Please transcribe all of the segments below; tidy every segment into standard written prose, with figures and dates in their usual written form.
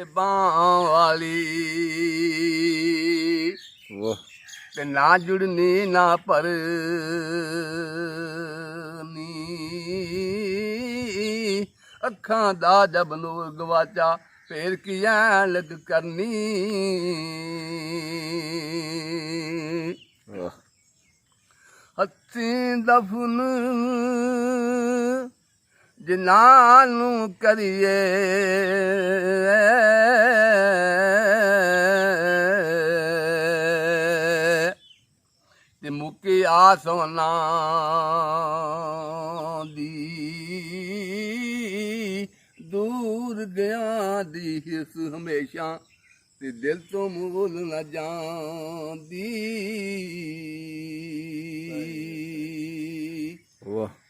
ਬਾਂਹ ਵਾਲੀ ਤੇ ਨਾ ਜੁੜਨੀ ਨਾ ਭਰਨੀ ਅੱਖਾਂ ਦਾ ਜਬ ਨੂਰ ਗਵਾਚਾ ਫੇਰ ਕੀ ਐਨਕ ਕਰਨੀ ਹੱਥੀਂ ਦਫਨ ਜਿਨ੍ਹਾਂ ਨੂੰ ਕਰੀਏ ਤੇ ਮੁੱਕੀ ਆਸੋਨਾ ਦੀ ਦੂਰ ਗਿਆ ਦੀ ਹਿਸ ਹਮੇਸ਼ਾ ਤੇ ਦਿਲ ਤੋਂ ਮੁੱਲ ਨਾ ਜਾਂਦੀ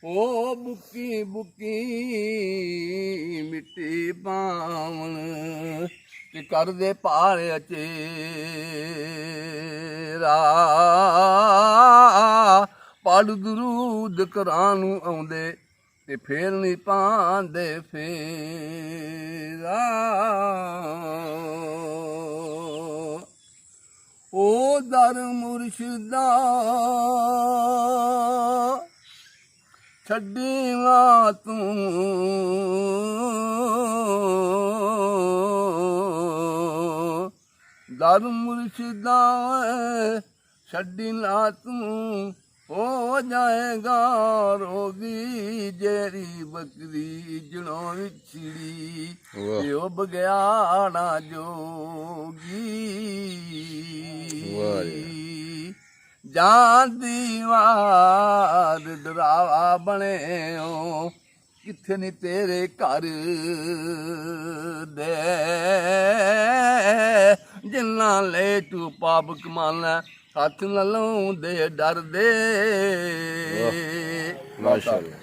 ਓ ਬੁੱਕੀ ਬੁੱਕੀ ਮਿੱਟੀ ਪਾਵਣ ਤੇ ਕਰਦੇ ਭਾਰ ਚੇਰਾ ਪੜ ਦਰੂਦ ਕੁਰਾਨ ਨੂੰ ਆਉਂਦੇ ਤੇ ਫੇਰ ਨਹੀਂ ਪਾਉਂਦੇ ਫੇਰਾ ਓ ਦਰ ਮੁਰਸ਼ਿਦਾ ਛੱਡੀ ਵਾ ਤੂੰ ਦਰ ਮੁਰਸ਼ਿਦਾ ਛੱਡੀ ਨਾ ਤੂੰ ਹੋ ਜਾਏਗਾ ਰੋਗੀ ਜਿਹੜੀ ਬੱਕਰੀ ਜਣੋਂ ਵਿਛੜੀ ਤੇ ਉਹ ਬਗਿਆੜਾ ਜੋਗੀ ਜਾਂਦੀ ਵਾਰ ਡਰਾਵਾ ਬਣਿਓ ਕਿੱਥੇ ਨੀ ਤੇਰੇ ਘਰ ਦੇ ਜਿੰਨਾ ਲੈ ਤੂੰ ਪਾਪ ਕਮਾਨਾ ਹੱਥ ਨਾ ਲਾਉਂਦੇ ਡਰਦੇ ਮਾਸ਼ਾਅੱਲਾ।